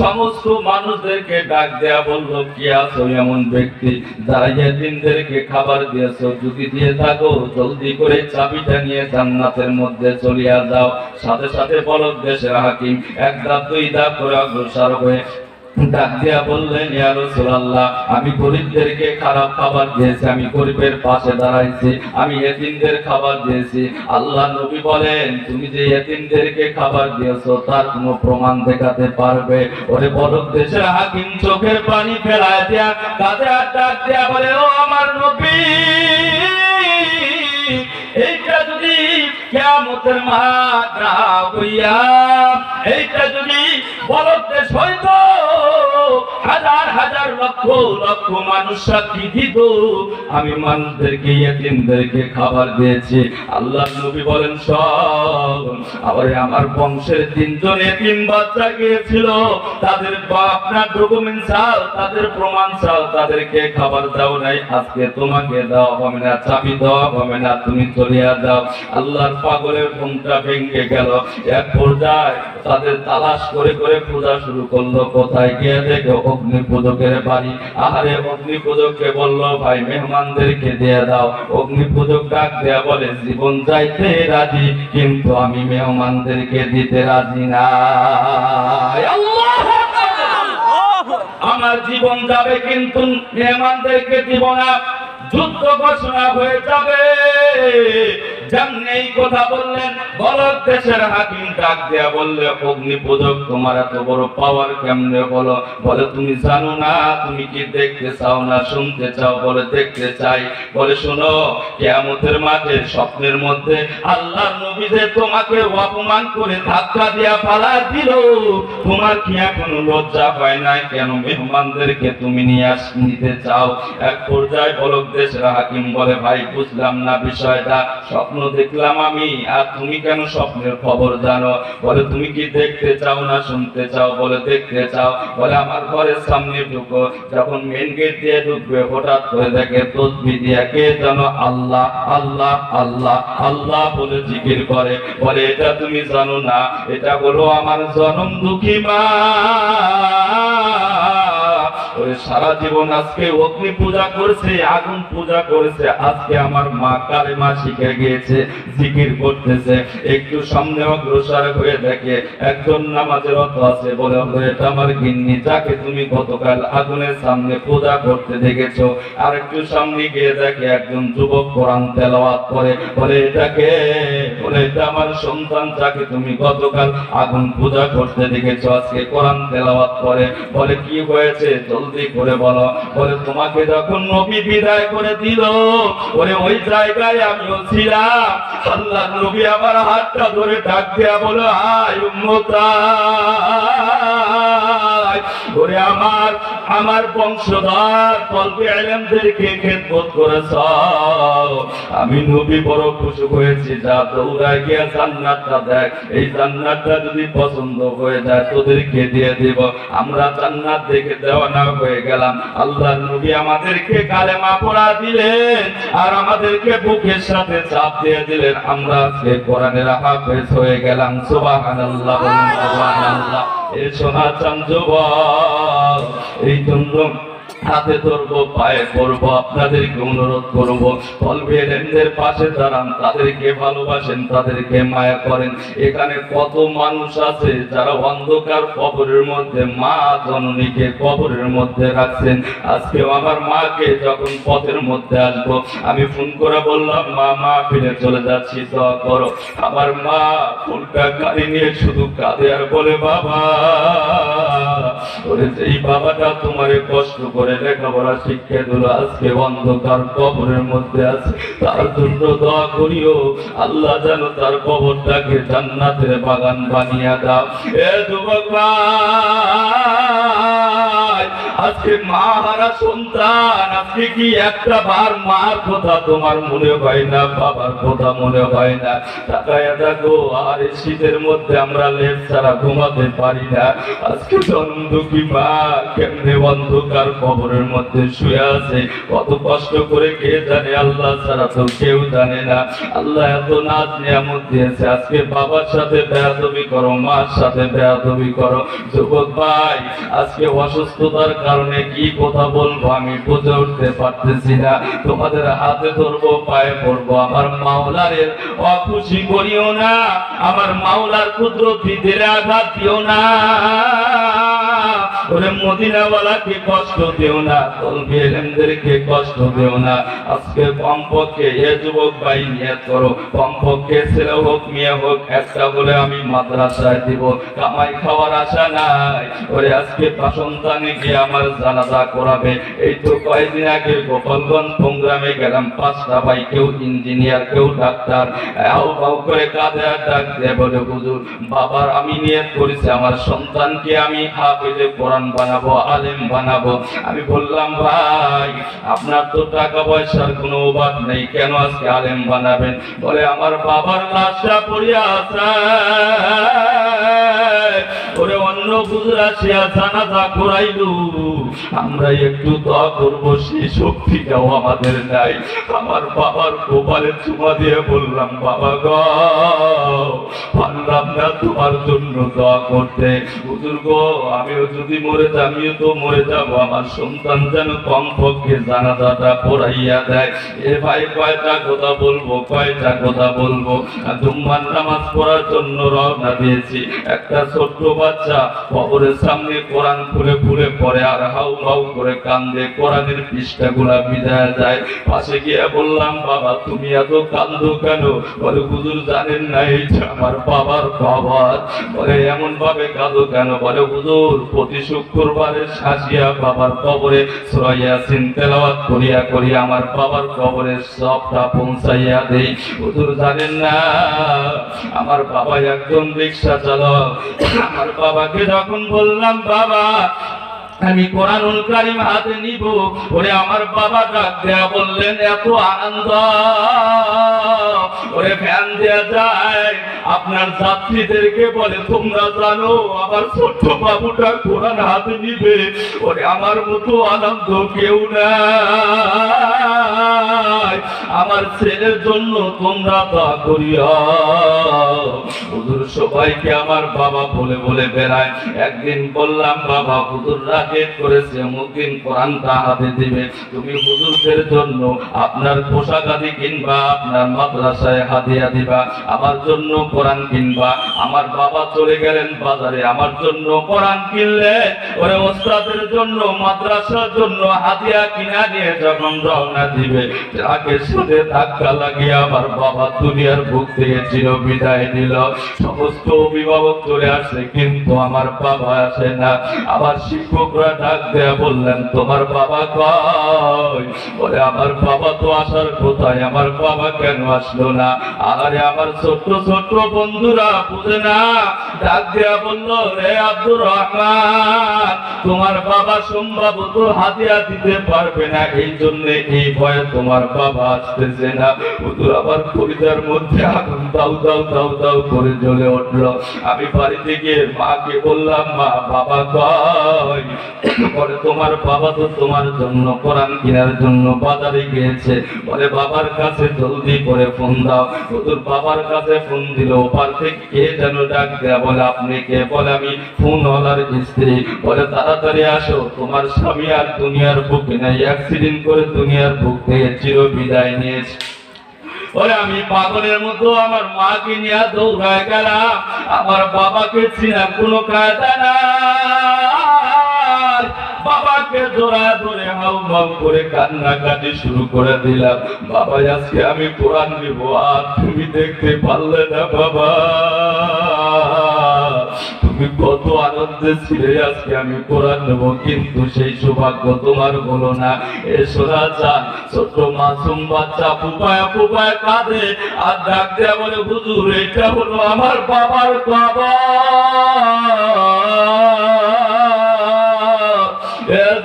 সমস্ত মানুষদেরকে ডাক দেয়া বলল, কি আছো এমন ব্যক্তি যারা এতিমদেরকে খাবার দিয়েছো, যদি দিয়ে থাকো জলদি করে চাবিটা নিয়ে জান্নাতের মধ্যে চলিয়া যাও। সাথে সাথে বলক দেশের হাকিম এক ধাপ দুই ধাপ করে অগ্রসর হয়ে ডাক দিয়া বললেন, ইয়া রাসূলুল্লাহ, আমি গরিবদেরকে খারাপ খাবার দিয়েছি, আমি গরিবের পাশে দাঁড়াইছি, আমি এতিমদের খাবার দিয়েছি। আল্লাহ নবী বলেন, তুমি যে এতিমদেরকে খাবার দিয়েছো তার কোনো প্রমাণ দেখাতে পারবে? ওরে বলক দেশের হাকিম চোখের পানি ফেলায় দিয়া কাঁধে হাত ডাক দিয়া বলে, ও আমার নবী, এইটা যদি কিয়ামতের মাঠ না হইয়া, এইটা যদি বলক দেশ হইতো, হাজার হাজার লক্ষ লক্ষ মানুষ সাক্ষী দিত আমি মানুষদেরকে এতিমদেরকে খাবার দিয়েছি। আল্লাহ নবী বলেন, সব আবার আমার বংশের তিনজন এতিম বাচ্চা গিয়েছিল, তাদের আপনার ডকুমেন্ট চাও, তাদের প্রমাণ চাও, তাদেরকে খাবার দাও নাই, আজকে তোমাকে দেওয়া হবে না, চাবি দেওয়া হবে না, তুমি চলিয়া যাও। আল্লাহর পাগলের ঘুমটা ভেঙে গেল। এক পর্যায়ে তাদের তালাশ করে করে পূজা শুরু করলো। কোথায় গিয়ে দেখো অগ্নি পূজকের বাড়ি। আহারে অগ্নি পূজককে বললো, ভাই মেহমানদেরকে দিয়ে দাও। অগ্নি পূজক ডাক দেয়া বলে, জীবন যাইতে রাজি কিন্তু আমি মেহমানদেরকে দিতে রাজি না। আমার জীবন যাবে কিন্তু মেহমানদেরকে দিব না, যুদ্ধ ঘোষণা হয়ে যাবে। যেমন এই কথা বললেন, বলক দেশের হাকিম ডাক দেয়া বললে, অগ্নি পূজক তোমার এত বড় পাওয়ার কেমনে হলো? বলে, তুমি জানো না, তুমি কি দেখতে চাও না শুনতে চাও? বলে, দেখতে চাই। বলে, শোনো, কিয়ামতের মাঠে স্বপ্নের মধ্যে আল্লাহর নবী যে তোমাকে অপমান করে ধাক্কা দিয়া পালা দিল, তোমার কি এখনো লজ্জা হয় নাই? কেন মেহমানদেরকে তুমি নিতে চাও? এক পর্যায়ে বলক দেশের হাকিম বলে, ভাই বুঝলাম না বিষয়টা, স্বপ্ন দেখলাম আমি, আর তুমি কেন স্বপ্নের খবর জানো? বলে, তুমি কি দেখতে চাও না শুনতে চাও? বলে, দেখতে চাও। বলে, আমার ঘরের সামনে ঢুকো। যখন মেন গেট দিয়ে ঢুকবে, হঠাৎ করে দেখে তসবিহ দিয়ে কে যেন আল্লাহ আল্লাহ আল্লাহ আল্লাহ বলে জিকির করে। বলে, এটা তুমি জানো না? এটা হলো আমার জনম দুঃখী মা। ওই সারা জীবন আজকে অগ্নি পূজা করেছে, আগুন পূজা করেছে, আজকে আমার মা কালেমা শিখে গিয়েছে, জিকির করতেছে। একটু সামনে অগ্রসর হয়ে দেখে একজন নামাজরত আছে। বলে, এটা আমার গিন্নি, যাকে তুমি গতকাল আগুনের সামনে পূজা করতে দেখেছো। আর একটু সামনে গিয়ে দেখে একজন যুবক কোরআন তেলাওয়াত করে। বলে, এটাকে? বলে, এটা আমার সন্তান, যাকে তুমি গতকাল আগুন পূজা করতে দেখেছো, আজকে কোরআন তেলাওয়াত করে। বলে, কি হয়েছে জলদি করে বলো। বলে, তোমাকে যখন নবী বিদায় করে দিল, ওরে ওই জায়গায় আমিও ছিলাম। আল্লাহ নবী আমার হাতটা ধরে ডাক দেয়া বলো, হায় উম্মত, ওরে আমার বংশধর তলবে ইলমদেরকে খেদমত করেছ, আমি নবী বড় খুশি হয়েছি। যা দৌড়ায় গিয়া জান্নাতটা দেখ, এই জান্নাতটা যদি পছন্দ হয়ে যায় তোদেরকে দিয়ে দিব। আমরা জান্নাত দেখে দেওয়ানা হয়ে গেলাম। আল্লাহর নবী আমাদেরকে কালেমা পড়া দিলেন আর আমাদেরকে বুকের সাথে চাপ দিয়ে দিলেন। আমরা আজকে কোরআনের হাফেজ হয়ে গেলাম। সুবহানাল্লাহ, সুবহানাল্লাহ। এই সোনা চাঁদ যুবক, এই জন্য হাতে ধরবো, পায়ে পড়বো, আপনাদেরকে অনুরোধ করবো তলবেদের পাশে দাঁড়ান, তাদেরকে ভালোবাসেন, তাদেরকে মায়া করেন। এখানে কত মানুষ আছে যারা অন্ধকার কবরের মধ্যে মা জননীকে কবরের মধ্যে রাখছেন। আজকে আমার মাকে যখন পথের মধ্যে আসবো, আমি ফোন করে বললাম, মা ফিরে চলে যাচ্ছি, দোয়া করো। আমার মা ফুলটা গাড়ি নিয়ে শুধু কাঁদে আর বলে, বাবা ওরে এই বাবাটা তোমারে কষ্ট করে লেখাপড়া শিক্ষা দিল, আজকে অন্ধকার কবরের মধ্যে আছে, তার জন্য দোয়া করিও আল্লাহ যেন তার কবরটাকে জান্নাতের বাগান বানিয়ে দাও। এ যুবক ভাই, আজকে মা হারা সন্তান, আজকে কি একটা বার মার কথা তোমার মনে হয় না, বাবার কথা মনে হয় না? তাকায়া দেখো, আর এই শীতের মধ্যে আমরা লেপ ছাড়া ঘুমাতে পারি না। আজকে জন্মদুঃখী মা কেমনে অন্ধকার কবরের মধ্যে শুয়ে আছে, কত কষ্ট করে কে জানে, আল্লাহ ছাড়া তো কেউ জানে না। আল্লাহ এত নাজ নিয়ামত দিয়েছে, আজকে বাবার সাথে বেয়াদবি করো, মার সাথে বেয়াদবি করো। যুবক ভাই, আজকে অসুস্থতার কারণে কি কথা বলবো আমি বুঝে উঠতে পারতেছি না। তোমাদের হাতে ধরবো, পায়ে পড়বো, আমার মাওলার অখুশি করিও না, আমার মাওলার কুদরতি দিলে আঘাত দিও না, ওরে মদিনাওয়ালাকে কষ্ট দিও না, তলবে ইলমদেরকে কষ্ট দিও না। আজকে কমপক্ষে এ যুবক ভাই নিয়ত করো, কমপক্ষে ছেলে হোক মেয়ে হোক একটা বলে আমি মাদ্রাসায় দিব, কামাই খাওয়ার আশা নাই। ওরে আজকে সন্তানে গিয়ে আমার জানাজা করাবে। এই তো কয়েকদিন আগে গোপালগঞ্জ প্রোগ্রামে গেলাম, 5টা ভাই, কেউ ইঞ্জিনিয়ার, কেউ ডাক্তার, হাউ করে কাঁদে আর ডাক দিয়ে বলে, হুজুর বাবার আমি নিয়ত করেছি আমার সন্তানকে আমি হাফেজে কোরআন বানাবো, আলেম বানাবো। আমি বললাম, ভাই আপনার তো টাকা পয়সার কোনো অভাব নেই, কেন আজকে আলেম বানাবেন? বলে, আমার বাবার লাশটা পড়িয়া আছে, ওরে অন্য বুঝরা সে জানাজা করাইলু, আমরা একটু দোয়া করবো, সেই শক্তিটাও আমাদের নাই। আমার বাবার কপালে চুমা দিয়ে বললাম, বাবা গো পারলাম না তোমার জন্য দোয়া করতে, হুজুর গো আমিও যদি মরে যাই, আমিও তো মরে যাব, আমার সন্তান যেন কমপক্ষে জানাজাটা পড়াইয়া দেয়। এ ভাই কয়টা কথা বলবো, কয়টা কথা বলবো। জুম্মার নামাজ পড়ার জন্য রওনা দিয়েছি, একটা ছোট্ট বাচ্চা কবরের সামনে কোরআন খুলে খুলে পড়ে আর হাউ হাউ করে কান্দে, কোরআনের পৃষ্ঠাগুলা বিদায় যায়। পাশে গিয়ে বললাম, বাবা তুমি এত কান্দো কেন? বলে, হুজুর জানেন না এইটা আমার বাবার কবর। বলে, এমন ভাবে কাঁদো কেন? বলে, হুজুর প্রতি শুক্রবারে সাজিয়া বাবার কবরে সূরা ইয়াসিন তেলাওয়াত করিয়া করিয়া আমার বাবার কবরে সবটা পৌঁছাইয়া দেই। হুজুর জানেন না আমার বাবা একজন রিকশা চালক। আমার বাবাকে যখন বললাম, বাবা আমি কোরআনুল কারীম হাতে নিব, ওরে আমার বাবা ডাক দেয়া বললেন, এত আনন্দ, ওরে ফ্যান দেয়া যায়। আপনার যাত্রীদেরকে বলে, তোমরা জানো আমার ছোট্ট বাবুটা কোরআন হাতে নিবে, ওরে আমার মতো আনন্দ কেউ নাই। আমার ছেলের জন্য তোমরা দোয়া করিও। হুজুর সবাইকে আমার বাবা বলে বলে বেড়ায়। একদিন বললাম, বাবা হুজুররা ডেট করেছে, মুদিন কোরআনটা হাতে দিবে, তুমি হুজুরদের জন্য আপনার পোশাক আদি কিনবা, আপনার মাদ্রাসায় হাদিয়া দিবা, আমার জন্য কোরআন কিনবা। আমার বাবা চলে গেলেন বাজারে, আমার জন্য কোরআন কিনলে, ওরে ওস্তাদের জন্য মাদ্রাসার জন্য হাদিয়া কিনা নিয়ে যখন রওনা দিবে, ট্রাকের সাথে ধাক্কা লাগিয়ে আমার বাবা দুনিয়ার বুক থেকে চির বিদায় নিল। সমস্ত অভিভাবক চলে আসে, কিন্তু আমার বাবা আসে না। আবার শিক্ষকরা ডাক দেয়া বললেন, তোমার বাবা কই? বলে, আমার বাবা তো আসার কোথায়, আমার বাবা কেন আসলো না? আরে আমার ছোট্ট ছোট্ট বন্ধুরা বুঝে না, ডাক দিয়া বলল, রে আব্দুর রহমান, তোমার বাবা সম্ভবত হাদিয়া দিতে পারবে না, এই জন্য এই ভয়ে তোমার বাবা আসতেছে না। হুজুর আবার কলিজার মধ্যে আগুন দাউ দাউ দাউ দাউ করে জ্বলে উঠলো। আমি বাড়িতে গিয়ে মাকে বললাম, মা বাবা কই? বলে তোমার বাবা তো তোমার জন্য কোরআন কেনার জন্য বাজারে গিয়েছে। বলে বাবার কাছে জলদি করে ফোন দাও। হুজুর বাবার কাছে ফোন দিল, ওপার থেকে কে যেন ডাক দেয়া, বলে আপনি কে? বলে আমি ফোনওয়ালার স্ত্রী। বলে তাড়াতাড়ি আসো, তোমার স্বামী আর দুনিয়ার বুকে নাই, অ্যাক্সিডেন্ট করে দুনিয়ার বুক থেকে চির বিদায় নিয়েছে। ওরে আমি পাগলের মতো আমার মাকে নিয়ে দৌড়ায় গেলাম। আমার বাবাকে চিনার কোনো কায়দা নাই। বাবাকে জোড়া ধরে হাউ মাউ করে কান্নাকাটি শুরু করে দিলাম। বাবা আজকে আমি কোরআন নিব, আর তুমি দেখতে পারলে না বাবা। তুমি কত আনন্দে ছিলে, আজকে আমি কোরআন নেব, কিন্তু সেই সৌভাগ্য তোমার হলো না। এ সোনা চান ছোট মাসুম বাচ্চা ফুপায় ফুপায় কাঁদে, আর ডাক দেয়া বলে, হুজুর এটা হলো আমার বাবার কবর।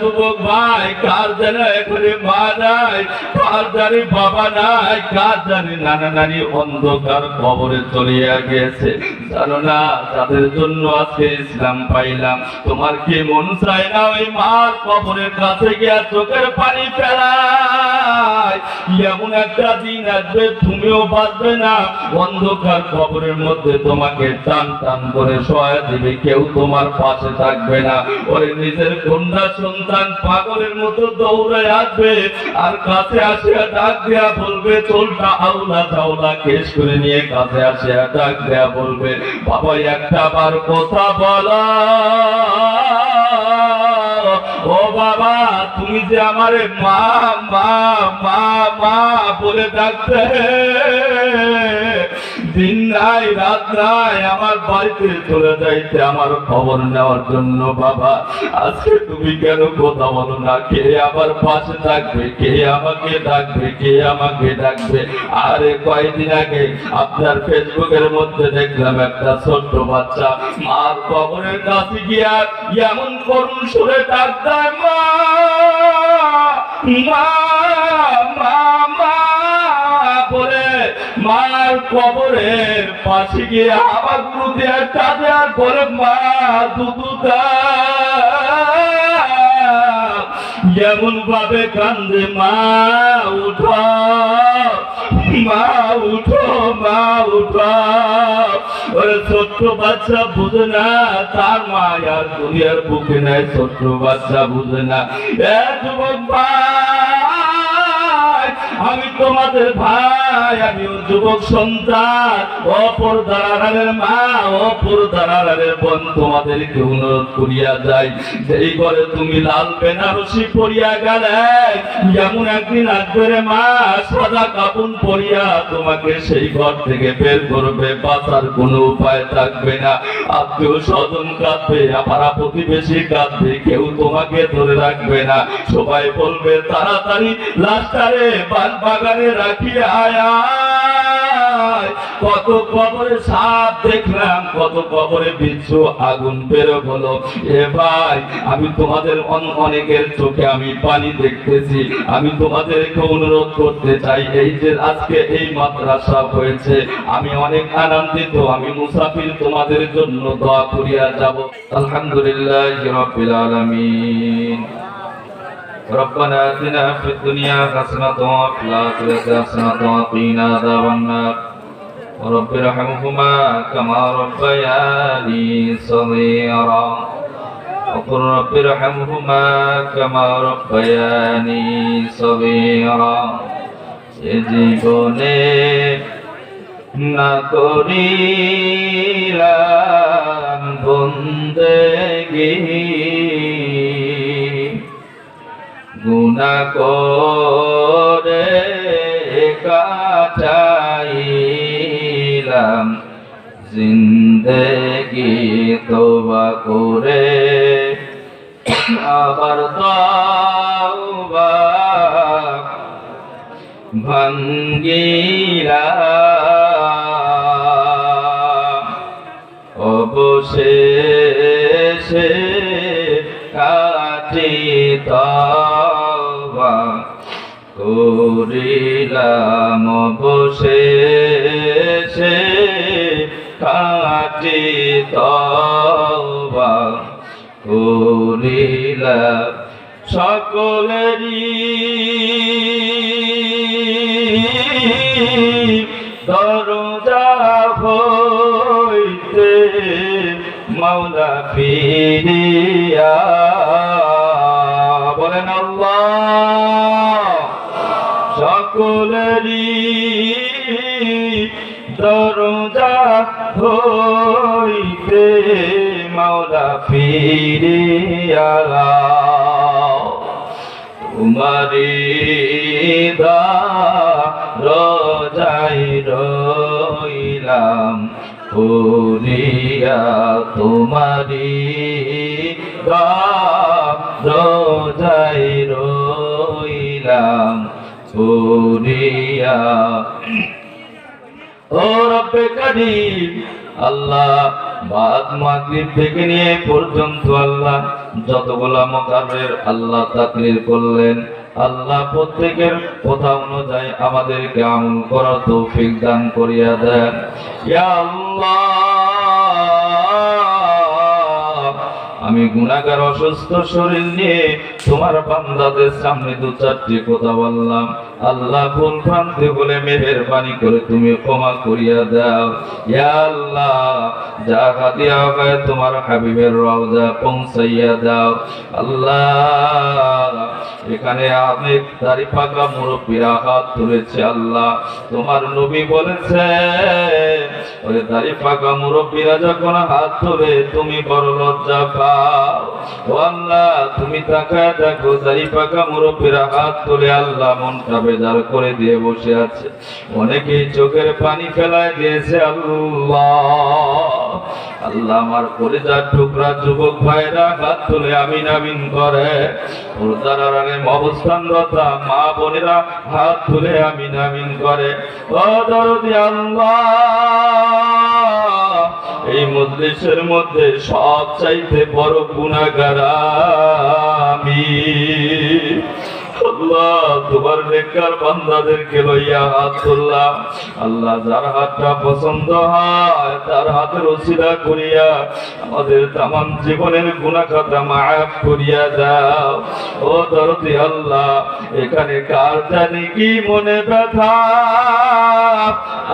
যুবক ভাই, কার জানে এখানে মা নাই, কার জানি বাবা নাই, কার জানি নানা নানি অন্ধকার কবরে চলিয়া গেছে। জানো না, তাদের জন্য আজকে ইসলাম পাইলাম। তোমার কি মন চায় না ওই মার কবরের কাছে গিয়া চোখের পানি ফেলায়? এমন একটা দিন আসবে তুমিও বাঁচবে না, অন্ধকার কবরের মধ্যে তোমাকে টান টান করে সহায় দিবে, কেউ তোমার পাশে থাকবে না। ওরে নিজের কন্যা সন্তান পাগলের মতো দৌড়ে আসবে, আর কাছে আসিয়া ডাক দেয়া বলবে, চোলটা আউলা চাউলা কেশ করে নিয়ে কাছে আসিয়া ডাক দেয়া বলবে, বাবা একটা বার কথা বলা। ও বাবা, তুমি যে আমারে মা মা মা মা বলে ডাকতে, দিন নাই রাত নাই আমার বাড়িতে চলে যাইতে আমার খবর নেওয়ার জন্য, বাবা আজকে তুমি কেন কথা বলো না? কে আমার পাশে থাকবে? কে আমাকে ডাকবে? কে আমাকে ডাকবে? আরে কয়েকদিন আগে আপনার ফেসবুকের মধ্যে দেখলাম একটা ছোট্ট বাচ্চা মার কবরের কাছে গিয়া এমন করুণ সুরে ডাক দেয়, মা মা মা মা বলে মার কবরের পাশে গিয়ে আবার গুরু দেয়া কাঁদে আর বলে, মা দুধু এমন ভাবে কান্দে, মা উঠো মা উঠো মা উঠো। ওরে ছোট্ট বাচ্চা বুঝে না তার মা আর দুনিয়ার বুকে নাই, ছোট্ট বাচ্চা বুঝে না। এ যুবক ভাই, আমি তোমাদের ভাই, আমি যুবক সন্তান, অপর দাঁড়ানের মা, অপর দাঁড়ানের বোন, তোমাদেরকে অনুরোধ করিয়া যাই, যেই ঘরে তুমি লাল বেনারসি পরিয়া গেলে, এমন একদিন আসবে রে মা, সাদা কাপড় পরিয়া তোমাকে সেই ঘর থেকে বের করবে, বাঁচার কোনো উপায় থাকবে না। আত্মীয় স্বজন কাঁদবে, পাড়া প্রতিবেশী কাঁদবে, কেউ তোমাকে ধরে রাখবে না। সবাই বলবে তাড়াতাড়ি লাশটারে বাগানে রাখি আয়া। কত কবরে সাপ দেখলাম, কত কবরে বিচ্ছু আগুন বের হলো। এ ভাই, আমি তোমাদের অনেকের চোখে আমি পানি দেখতেছি। আমি তোমাদেরকে অনুরোধ করতে চাই, এই যে আজকে এই মাদ্রাসা হয়েছে, আমি অনেক আনন্দিত। আমি মুসাফির, তোমাদের জন্য দোয়া করিয়া যাব। আলহামদুলিল্লাহি রাব্বিল আলামিন। ربنا آتنا في الدنيا حسنة وفي الآخرة حسنة وقنا عذاب النار رب ارحمهما كما ربياني صغيرا وقل رب ارحمهما كما ربياني صغيرا জীবনে না করিলাম বন্দেগী, গুনাহ করে কাটাইলাম জিন্দেগি, তওবা করে আবার তওবা ভাঙ্গিলাম। অবশেষে খাঁটি তওবা করিলাম, অবশেষে খাঁটি তওবা করিলাম। সকলেরই দরজা হইতে মাওলা ফিরিয়া, বলেন আল্লাহ। সকলেরই দরজা হইতে মাওলা ফিরিয়া, তোমারি দরজায় রইলাম পড়িয়া, তোমারি দরজায় রইলাম পড়িয়া। ও রব্বে কারীম, আল্লাহ বাদ মাগরিব থেকে নিয়ে পর্যন্ত আল্লাহ যতগুলা মুকাররের আল্লাহ তাকরীর করলেন, আল্লাহ প্রত্যেকের কথা অনুযায়ী আমাদেরকে আমল করার তৌফিক দান করিয়া দেন ইয়া আল্লাহ। আমি গুনাহগার অসুস্থ শরীর নিয়ে তোমার বান্দাদের সামনে দু চারটি কথা বললাম, আল্লাহ ভুল ভ্রান্তি বলে মেহেরবানি করে তুমি ক্ষমা করিয়া দাও ইয়া আল্লাহ। যা হাদিয়া হবে তোমার হাবিবের রওজা পৌঁছাইয়া দাও আল্লাহ। এখানে অনেক দাড়ি পাকা মুরব্বীরা হাত তুলেছে আল্লাহ, তোমার নবী বলেছে ওই দাড়ি পাকা মুরব্বীরা যখন হাত তোলে তুমি বড় লজ্জা পাও। ও আল্লাহ, তুমি তাকায় দেখো দাড়ি পাকা মুরব্বীরা হাত তোলে আল্লাহ মনটা বেজার করে দিয়ে বসে আছে, অনেকেই চোখের পানি ফেলায় দিয়েছে আল্লাহ। আল্লাহ আমার কলিজার টুকরা যুবক ভাইরা হাত তুলে আমিন আমিন করে, পর্দার আড়ালে অবস্থানরত মা বোনেরা হাত তুলে আমিন আমিন করে। ও দরদি আল্লাহ, এই মজলিসের মধ্যে সব চাইতে বড় গুনাহগার আমি আল্লাহ। তোমার নেককার বান্দাদেরকে লইয়া হাত তুললাম আল্লাহ, যার হাতটা পছন্দ হয় তার হাতের ওসিলা করিয়া আমাদের তামাম জীবনের গুনাহ খাতা মাফ করিয়া দাও। ও দরদি আল্লাহ, এখানে কার জানি কি মনে ব্যথা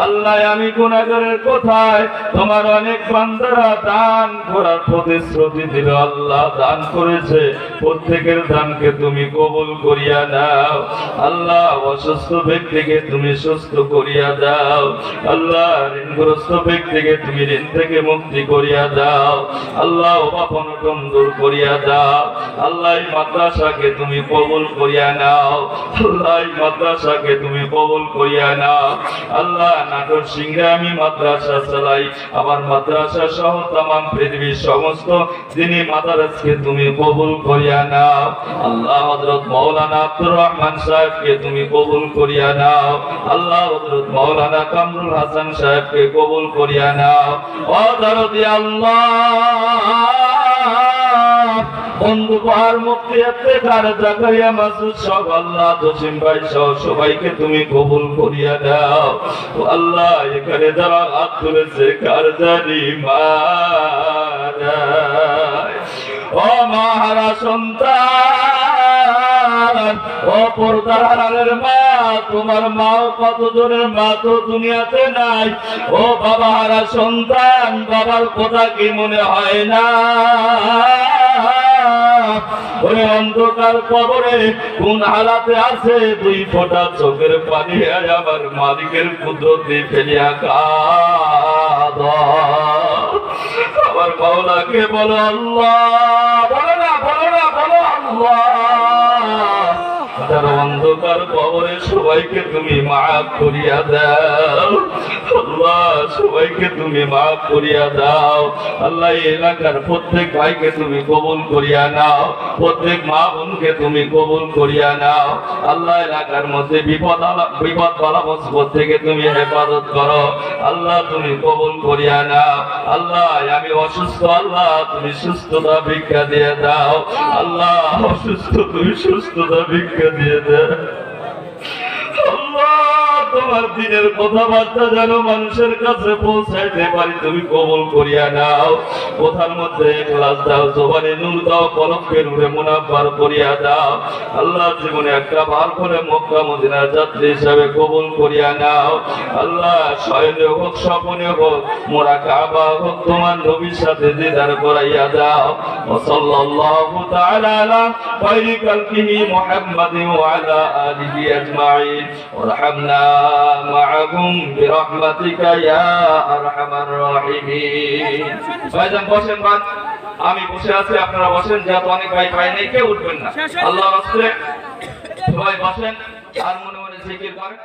আল্লাহ, আমি গুনাহগারের কোথায় তোমার অনেক বান্দারা দান করার প্রতিশ্রুতি দিল আল্লাহ, দান করেছে, প্রত্যেকের দানকে তুমি কবুল করিয়া নাও আল্লাহ। অসুস্থ ব্যক্তিকে তুমি সুস্থ করিয়া দাও আল্লাহ, ঋণগ্রস্ত ব্যক্তিকে তুমি ঋণ থেকে মুক্তি করিয়া দাও আল্লাহ, অভাব-অনটন দূর করিয়া দাও আল্লাহ। এই মাদ্রাসাকে তুমি কবুল করিয়া নাও আল্লাহ, এই মাদ্রাসাকে তুমি কবুল করিয়া নাও আল্লাহ। নাটোর সিংহে আমি মাদ্রাসা চালাই, আমার মাদ্রাসা সহ তামাম পৃথিবীর সমস্ত যিনি মাদারসকে তুমি কবুল করিয়া নাও আল্লাহ। হযরত মাওলানা আব্দুর রহমান সাহেবকে তুমি কবুল করিয়া নাও আল্লাহ, হযরত মাওলানা কামরুল হাসান সাহেবকে কবুল করিয়া নাও। ও দরদি আল্লাহ, বন্ধু পাহাড় মুক্তি ইফতেখার জাকারিয়া মাসুদ সব আল্লাহ, জসিম ভাই সহ সবাইকে তুমি কবুল করিয়া দাও ও আল্লাহ। এখানে যারা হাত তুলেছে কার জানি মারায়, ও মাহারা সন্তান, ও পর্দার আড়ালের মা, তোমার মাও কত জনের মা তো দুনিয়াতে নাই। ও বাবা হারা সন্তান, বাবার কথা কি মনে হয় না? ওই অন্ধকার কবরে কোন হালাতে আছে, দুই ফোঁটা চোখের পানি আমার মালিকের কুদরতে ফেলিয়া কাঁদ। আমার মাওলাকে বলো আল্লাহ, বলো না বলো না বলো আল্লাহ। তার অন্ধকার কবরে সবাইকে তুমি মাফ করিয়া দাও আল্লাহ সবাইকে তুমি মাফ করিয়া দাও। আল্লাহ এই এলাকার প্রত্যেক ভাইকে তুমি কবুল করিয়া নাও, প্রত্যেক মা বোনকে তুমি কবুল করিয়া নাও। আল্লাহ এলাকার মধ্যে বিপদ বালা মুসিবত থেকে তুমি হেফাজত করো। আল্লাহ তুমি কবুল করিয়া নাও। আল্লাহ আমি অসুস্থ, আল্লাহ তুমি সুস্থতা ভিক্ষা দিয়ে দাও। আল্লাহ অসুস্থ, তুমি সুস্থতা ভিক্ষা দিয়ে দাও। আল্লাহ তোমার দিনের কথাবার্তা যেন মানুষের কাছে পৌঁছাইতে পারি, তুমি কবুল করিয়া নাও। কথার মধ্যে ইখলাস দাও, জবানে নূর দাও, কলবে নূরে মুনাফফার করিয়া দাও। আল্লাহ জীবনে একটা বার করে মক্কা মদিনার যাত্রী হিসাবে কবুল করিয়া নাও। আল্লাহ শয়নে হোক স্বপ্নে হোক মোরা কাবা হোক তোমার নবীর সাথে দিদার করাইয়া দাও। সাল্লাল্লাহু তাআলা আলা খায়রি খালকিহি মুহাম্মাদিন ওয়া আলা আলিহি আজমাইন ওয়ারহামনা মাআহুম বিরহমাতিকা ইয়া আরহামার রাহিমিন। ভাইজান বসেন, আমি বসে আছি, আপনারা বসেন। যত অনেক ভাই পাই নাই, কেউ উঠবেন না। আল্লাহর রাস্তায় সবাই বসেন আর মনে মনে জিকির করেন।